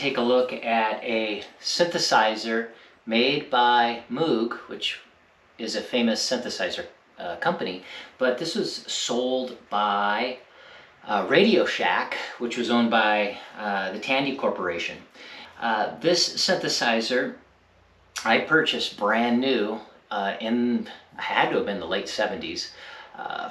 take a look at a synthesizer made by Moog, which is a famous synthesizer company, but this was sold by Radio Shack, which was owned by the Tandy Corporation. This synthesizer I purchased brand new had to have been the late 70s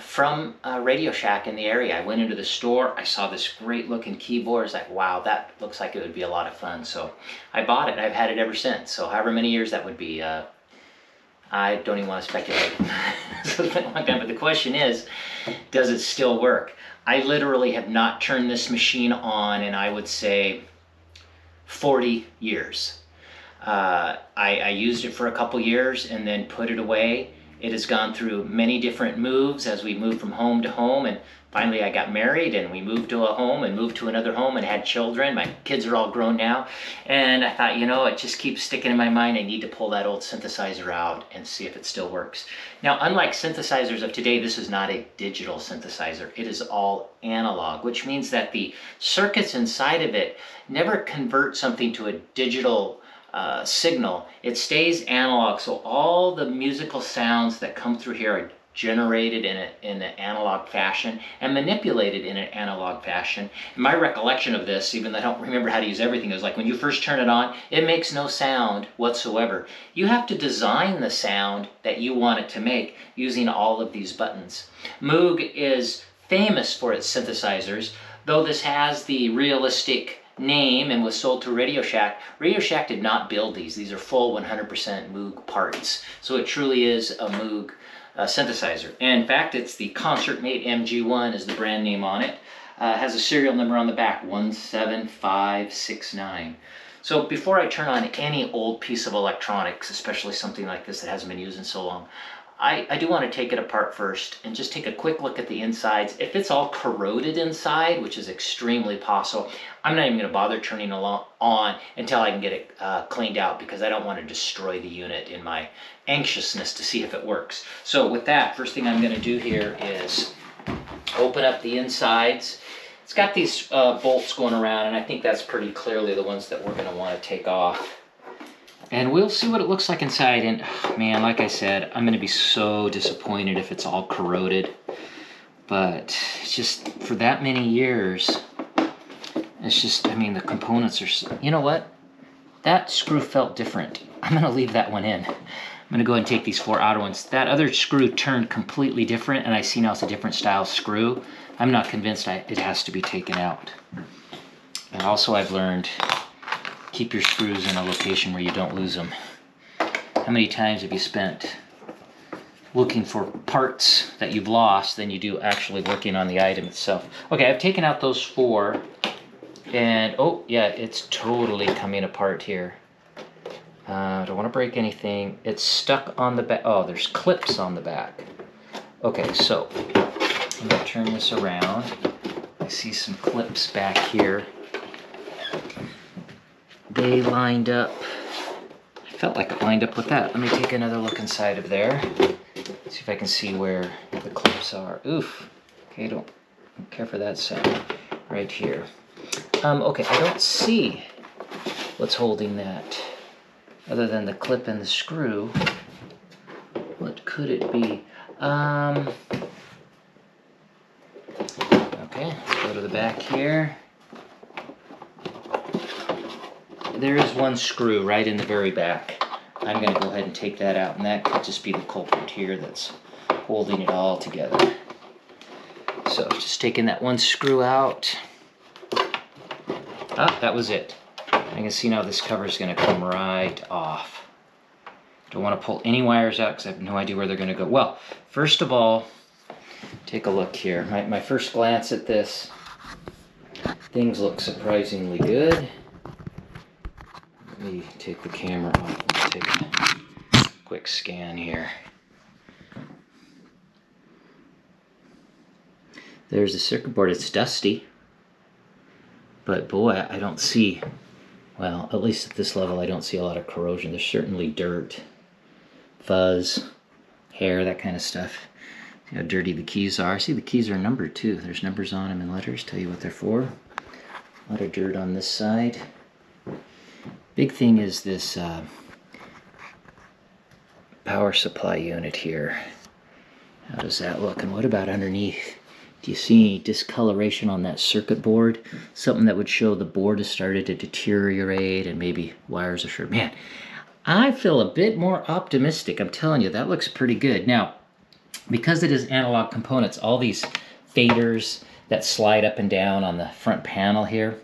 from Radio Shack in the area. I went into the store, I saw this great looking keyboard. I was like, wow, that looks like it would be a lot of fun. So I bought it. I've had it ever since. So however many years that would be, I don't even want to speculate. So it's been a long time, but the question is, does it still work? I literally have not turned this machine on in, I would say, 40 years. I used it for a couple years and then put it away. It has gone through many different moves as we moved from home to home, and finally I got married and we moved to a home and moved to another home and had children. My kids are all grown now, and I thought, you know, it just keeps sticking in my mind. I need to pull that old synthesizer out and see if it still works. Now, unlike synthesizers of today, this is not a digital synthesizer. It is all analog, which means that the circuits inside of it never convert something to a digital signal. It stays analog, so all the musical sounds that come through here are generated in an analog fashion and manipulated in an analog fashion. And my recollection of this, even though I don't remember how to use everything, is like when you first turn it on, it makes no sound whatsoever. You have to design the sound that you want it to make using all of these buttons. Moog is famous for its synthesizers, though this has the realistic name and was sold to Radio Shack. Radio Shack did not build these. These are full 100% Moog parts. So it truly is a Moog synthesizer. And in fact, it's the Concertmate MG-1 is the brand name on it. It has a serial number on the back, 17569. So before I turn on any old piece of electronics, especially something like this that hasn't been used in so long, I do want to take it apart first and just take a quick look at the insides. If it's all corroded inside, which is extremely possible, I'm not even going to bother turning on until I can get it cleaned out, because I don't want to destroy the unit in my anxiousness to see if it works. So with that, first thing I'm going to do here is open up the insides. It's got these bolts going around, and I think that's pretty clearly the ones that we're going to want to take off. And we'll see what it looks like inside. And man, like I said, I'm going to be so disappointed if it's all corroded. But it's just, for that many years, it's just, I mean, the components are, you know what? That screw felt different. I'm going to leave that one in. I'm going to go ahead and take these 4 outer ones. That other screw turned completely different, and I see now it's a different style screw. I'm not convinced it has to be taken out. And also I've learned, keep your screws in a location where you don't lose them. How many times have you spent looking for parts that you've lost than you do actually working on the item itself? Okay, I've taken out those 4, and oh yeah, it's totally coming apart here. I don't want to break anything. It's stuck on the back. Oh, there's clips on the back. Okay, so I'm going to turn this around. I see some clips back here. They lined up. I felt like it lined up with that. Let me take another look inside of there. See if I can see where the clips are. Oof. Okay, don't care for that sound. Right here. Okay, I don't see what's holding that other than the clip and the screw. What could it be? Okay, let's go to the back here. There is one screw right in the very back. I'm going to go ahead and take that out, and that could just be the culprit here that's holding it all together. So just taking that one screw out. Ah, that was it. I can see now this cover is going to come right off. Don't want to pull any wires out because I have no idea where they're going to go. Well, first of all, take a look here. My first glance at this, things look surprisingly good. Let me take the camera off and take a quick scan here. There's the circuit board. It's dusty, but boy, I don't see, well, at least at this level, I don't see a lot of corrosion. There's certainly dirt, fuzz, hair, that kind of stuff. See how dirty the keys are. See, the keys are numbered too. There's numbers on them and letters, tell you what they're for. A lot of dirt on this side. Big thing is this power supply unit here. How does that look? And what about underneath? Do you see any discoloration on that circuit board? Something that would show the board has started to deteriorate and maybe wires are short. Man, I feel a bit more optimistic. I'm telling you, that looks pretty good. Now, because it is analog components, all these faders that slide up and down on the front panel here,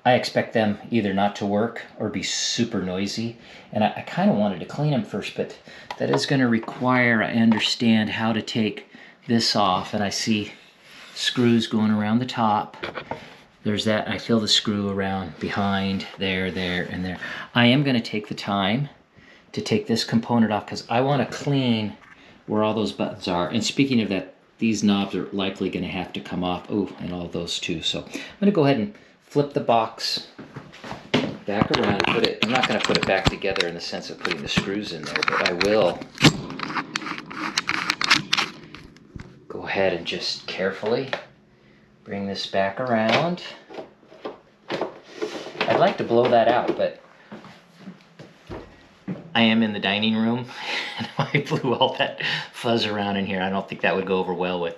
I expect them either not to work or be super noisy. And I kind of wanted to clean them first, but that is going to require I understand how to take this off. And I see screws going around the top. There's that. I feel the screw around behind, there, and there. I am going to take the time to take this component off because I want to clean where all those buttons are. And speaking of that, these knobs are likely going to have to come off. Oh, and all those too. So I'm going to go ahead and flip the box back around. Put it. I'm not going to put it back together in the sense of putting the screws in there, but I will go ahead and just carefully bring this back around. I'd like to blow that out, but I am in the dining room and I blew all that fuzz around in here. I don't think that would go over well with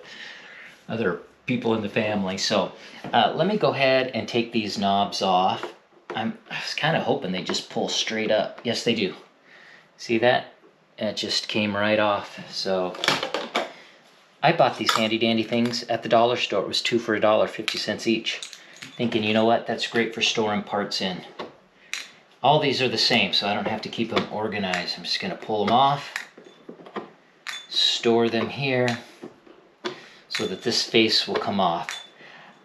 other people in the family. So let me go ahead and take these knobs off. I was kind of hoping they just pull straight up. Yes, they do. See that? It just came right off. So I bought these handy dandy things at the dollar store. It was 2 for $1, 50 cents each. Thinking, you know what, that's great for storing parts in. All these are the same, so I don't have to keep them organized. I'm just gonna pull them off, store them here, so that this face will come off.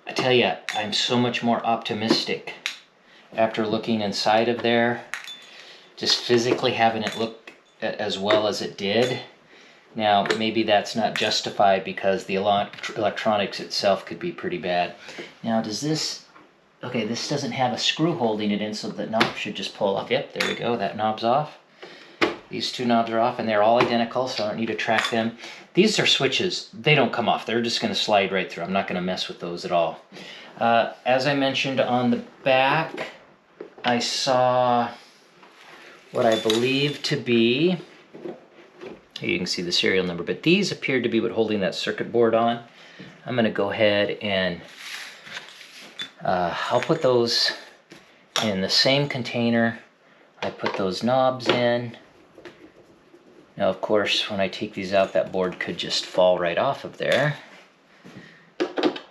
I tell you, I'm so much more optimistic after looking inside of there, just physically having it look as well as it did. Now, maybe that's not justified because the electronics itself could be pretty bad. Now, does this... Okay, this doesn't have a screw holding it in, so the knob should just pull off. Yep, there we go. That knob's off. These two knobs are off, and they're all identical, so I don't need to track them. These are switches. They don't come off. They're just going to slide right through. I'm not going to mess with those at all. As I mentioned on the back, I saw what I believe to be... Here you can see the serial number, but these appeared to be what holding that circuit board on. I'm going to go ahead and I'll put those in the same container I put those knobs in. Now, of course, when I take these out, that board could just fall right off of there.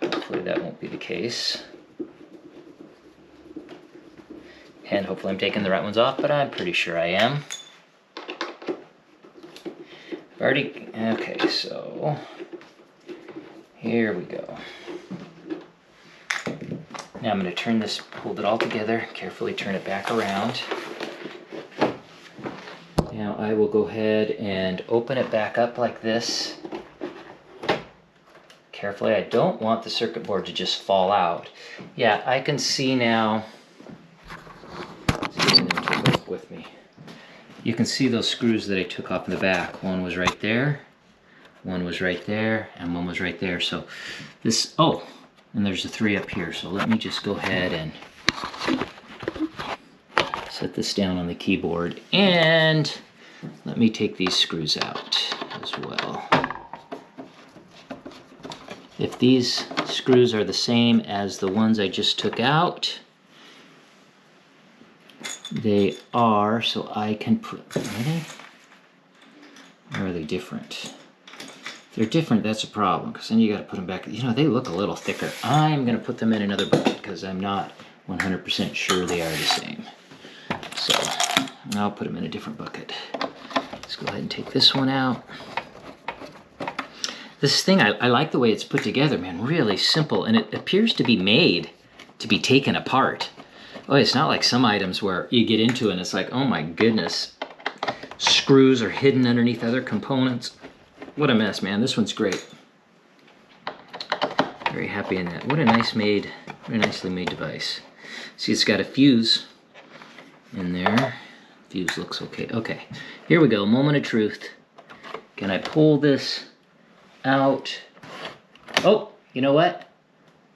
Hopefully that won't be the case. And hopefully I'm taking the right ones off, but I'm pretty sure I am. Okay, so here we go. Now I'm going to turn this, hold it all together, carefully turn it back around. Now I will go ahead and open it back up like this. Carefully, I don't want the circuit board to just fall out. Yeah, I can see now, let's get into it with me. You can see those screws that I took off in the back. One was right there, one was right there, and one was right there. So this, oh, and there's the 3 up here. So let me just go ahead and set this down on the keyboard. And let me take these screws out as well. If these screws are the same as the ones I just took out, they are, so I can put, ready? Or are they different? If they're different, that's a problem, because then you got to put them back. You know, they look a little thicker. I'm going to put them in another bucket because I'm not 100% sure they are the same. So I'll put them in a different bucket. Let's go ahead and take this one out. This thing, I like the way it's put together, man. Really simple, and it appears to be made to be taken apart. Oh, it's not like some items where you get into it and it's like, oh my goodness, screws are hidden underneath other components. What a mess, man. This one's great. Very happy in that. What a very nicely made device. See, it's got a fuse in there. Fuse looks okay. Okay, here we go. Moment of truth. Can I pull this out? Oh, you know what?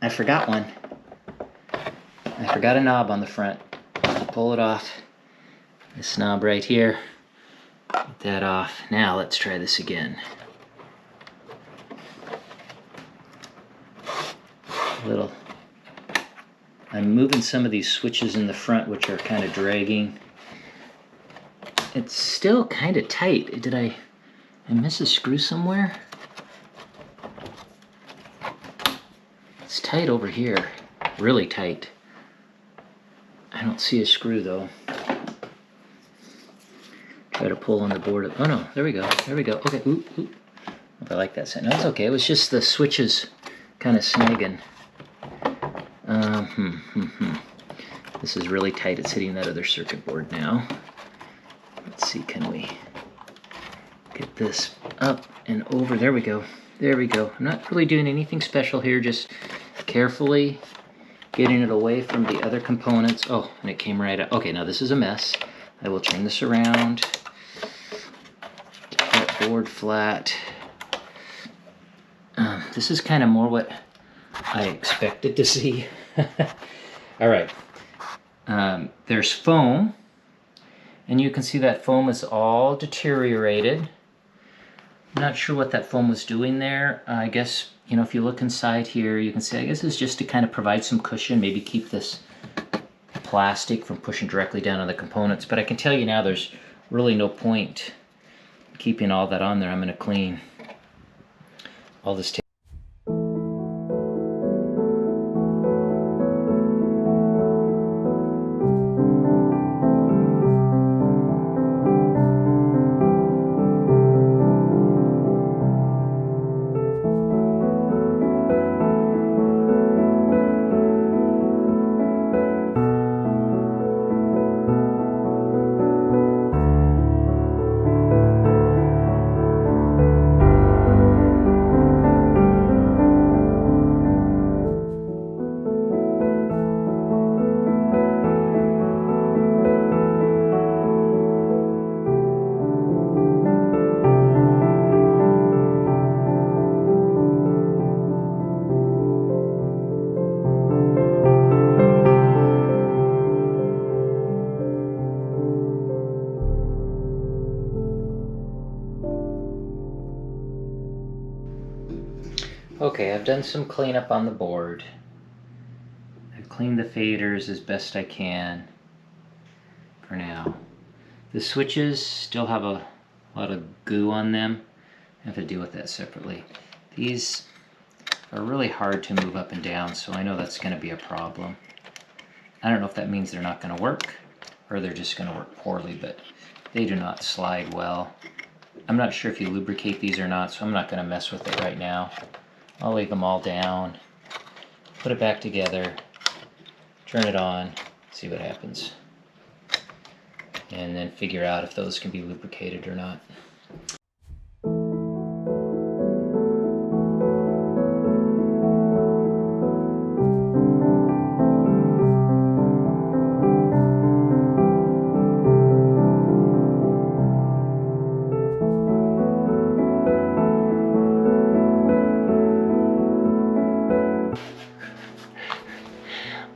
I forgot one. I forgot a knob on the front. pull it off. This knob right here. Get that off. Now let's try this again. I'm moving some of these switches in the front, which are kind of dragging. It's still kind of tight. Did I miss a screw somewhere? It's tight over here, really tight. I don't see a screw though. Try to pull on the board. Oh no, there we go, there we go. Okay, ooh, ooh. I like that sound. No, it's okay, it was just the switches kind of snagging. This is really tight, it's hitting that other circuit board now. Let's see, can we get this up and over? There we go, there we go. I'm not really doing anything special here, just carefully getting it away from the other components. Oh, and it came right out. Okay, now this is a mess. I will turn this around. Get that board flat. This is kind of more what I expected to see. All right. There's foam, and you can see that foam is all deteriorated. I'm not sure what that foam was doing there. I guess, you know, if you look inside here, you can see, I guess it's just to kind of provide some cushion, maybe keep this plastic from pushing directly down on the components. But I can tell you now, there's really no point keeping all that on there. I'm going to clean all this tape. Okay, I've done some cleanup on the board. I've cleaned the faders as best I can for now. The switches still have a lot of goo on them. I have to deal with that separately. These are really hard to move up and down, so I know that's going to be a problem. I don't know if that means they're not going to work or they're just going to work poorly, but they do not slide well. I'm not sure if you lubricate these or not, so I'm not going to mess with it right now. I'll leave them all down, put it back together, turn it on, see what happens, and then figure out if those can be lubricated or not.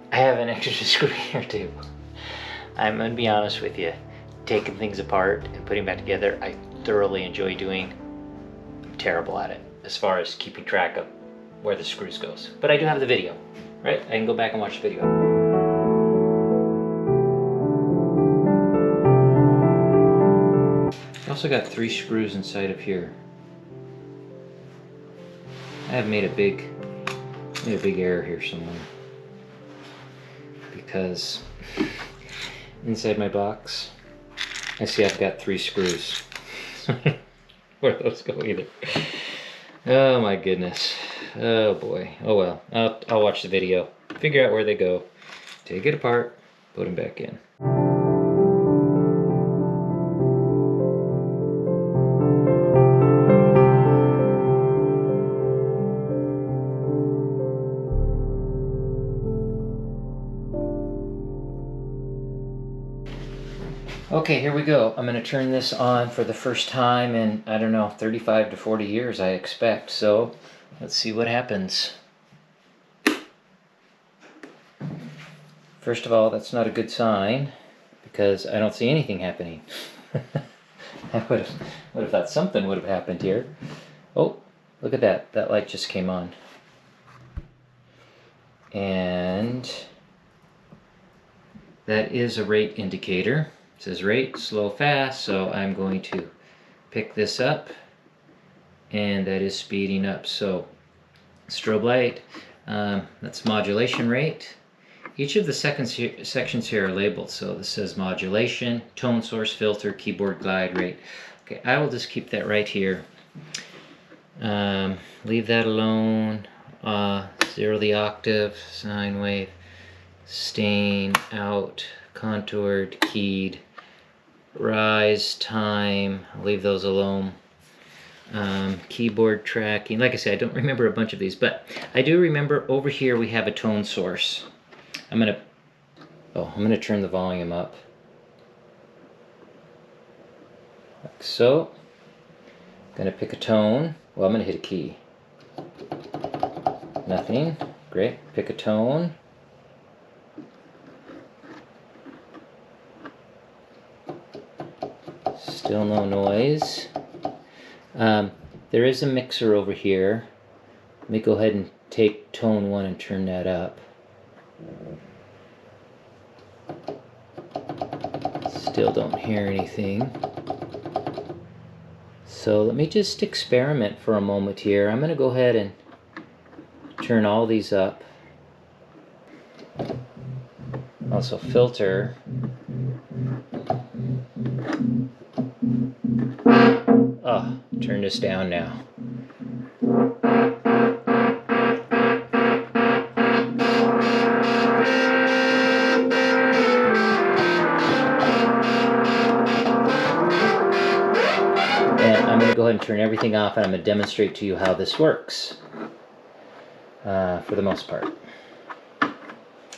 I have an extra screw here too. I'm gonna be honest with you, taking things apart and putting them back together, I thoroughly enjoy doing. I'm terrible at it as far as keeping track of where the screws goes. But I do have the video, right? I can go back and watch the video. I also got 3 screws inside of here. I have made a big error here somewhere. Because inside my box, I see I've got 3 screws. Where those go either. Oh my goodness. Oh boy. Oh well. I'll watch the video, figure out where they go, take it apart, put them back in. Okay, here we go. I'm going to turn this on for the first time in, I don't know, 35 to 40 years, I expect. So, let's see what happens. First of all, that's not a good sign. because I don't see anything happening. I would have thought something would have happened here. Oh, look at that. That light just came on. And that is a rate indicator. It says rate, slow, fast, so I'm going to pick this up, and that is speeding up. So strobe light, that's modulation rate. Each of the sections here are labeled. So this says modulation, tone source, filter, keyboard glide rate. Okay, I will just keep that right here. Leave that alone. Zero the octave, sine wave, stain, out, contoured, keyed, rise, time. I'll leave those alone. Keyboard tracking. Like I said, I don't remember a bunch of these, but I do remember over here we have a tone source. I'm gonna turn the volume up. Like so. I'm gonna pick a tone. Well, I'm gonna hit a key. Nothing. Great. Pick a tone. Still no noise. There is a mixer over here. Let me go ahead and take tone 1 and turn that up. Still don't hear anything. So let me just experiment for a moment here. I'm going to go ahead and turn all these up. Also filter. Oh, turn this down now. I'm going to go ahead and turn everything off, and I'm going to demonstrate to you how this works, for the most part.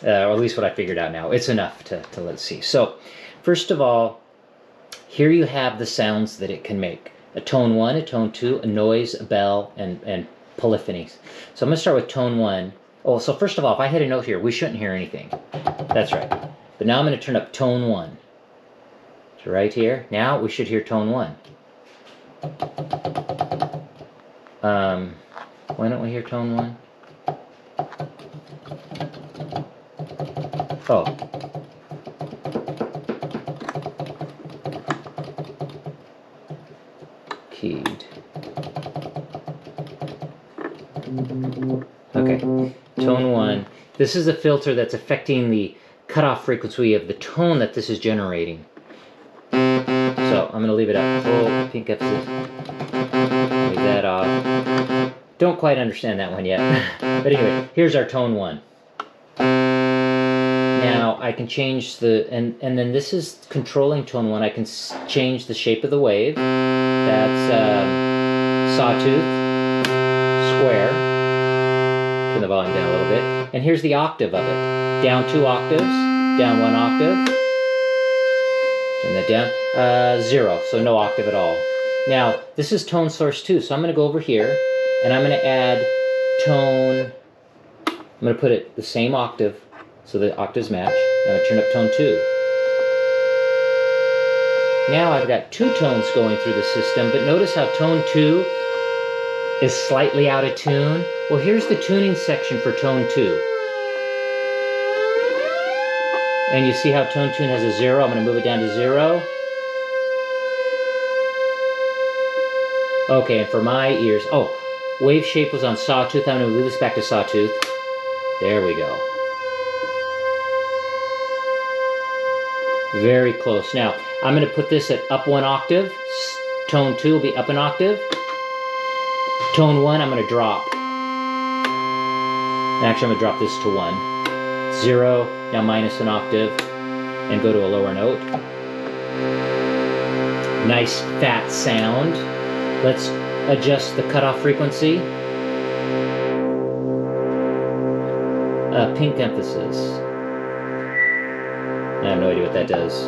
Or at least what I figured out now. It's enough to let's see. So, first of all, here you have the sounds that it can make. A tone 1, a tone 2, a noise, a bell, and polyphonies. So I'm going to start with tone 1. Oh, so first of all, if I hit a note here, we shouldn't hear anything. That's right. But now I'm going to turn up tone 1. So right here, now we should hear tone 1. Why don't we hear tone 1? Oh. Keyed. Okay, tone 1. This is a filter that's affecting the cutoff frequency of the tone that this is generating. So I'm going to leave it up. Full pink emphasis. Leave that off. Don't quite understand that one yet. But anyway, here's our tone 1. Now I can change the, and then this is controlling tone 1. I can change the shape of the wave. That's sawtooth, square. Turn the volume down a little bit. And here's the octave of it. Down 2 octaves, down 1 octave. Turn that down. 0, so no octave at all. Now, this is tone source 2, so I'm going to go over here, and I'm going to add tone, I'm going to put it the same octave, so the octaves match. I'm going to turn up tone 2. Now I've got 2 tones going through the system, but notice how tone 2 is slightly out of tune. Well, here's the tuning section for tone 2. And you see how tone 2 has a 0? I'm going to move it down to 0. Okay, and for my ears, oh, wave shape was on sawtooth. I'm going to move this back to sawtooth. There we go. Very close. Now, I'm going to put this at up 1 octave. Tone 2 will be up an octave. Tone 1, I'm going to drop. Actually, I'm going to drop this to 1. 0, now minus an octave, and go to a lower note. Nice fat sound. Let's adjust the cutoff frequency. Pink emphasis. I have no idea what that does.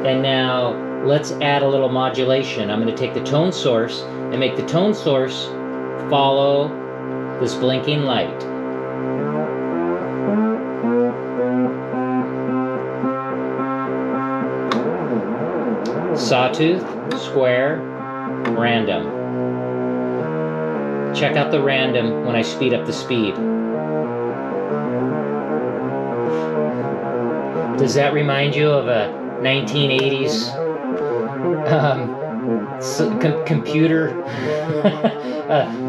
And now let's add a little modulation. I'm going to take the tone source and make the tone source follow this blinking light. Sawtooth, square, random. Check out the random when I speed up the speed. Does that remind you of a 1980s computer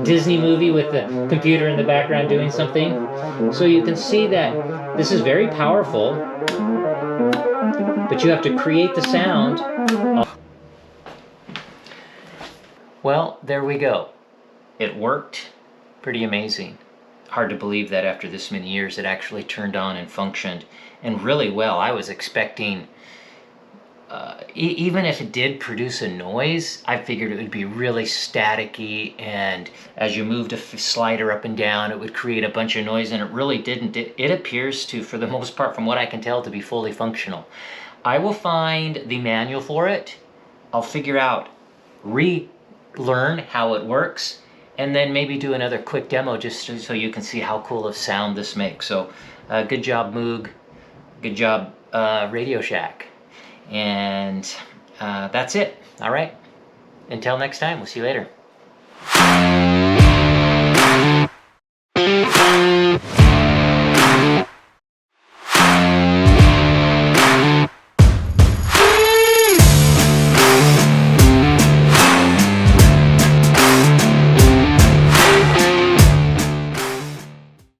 Disney movie with the computer in the background doing something? So you can see that this is very powerful, but you have to create the sound. Well, there we go. It worked. Pretty amazing. Hard to believe that after this many years it actually turned on and functioned, and really well. I was expecting, even if it did produce a noise, I figured it would be really staticky, and as you moved a slider up and down it would create a bunch of noise, and it really didn't. It appears to, for the most part, from what I can tell, to be fully functional. I will find the manual for it. I'll figure out, relearn how it works, and then maybe do another quick demo just so you can see how cool of sound this makes. So good job, Moog. Good job, Radio Shack. And that's it. All right. Until next time, we'll see you later.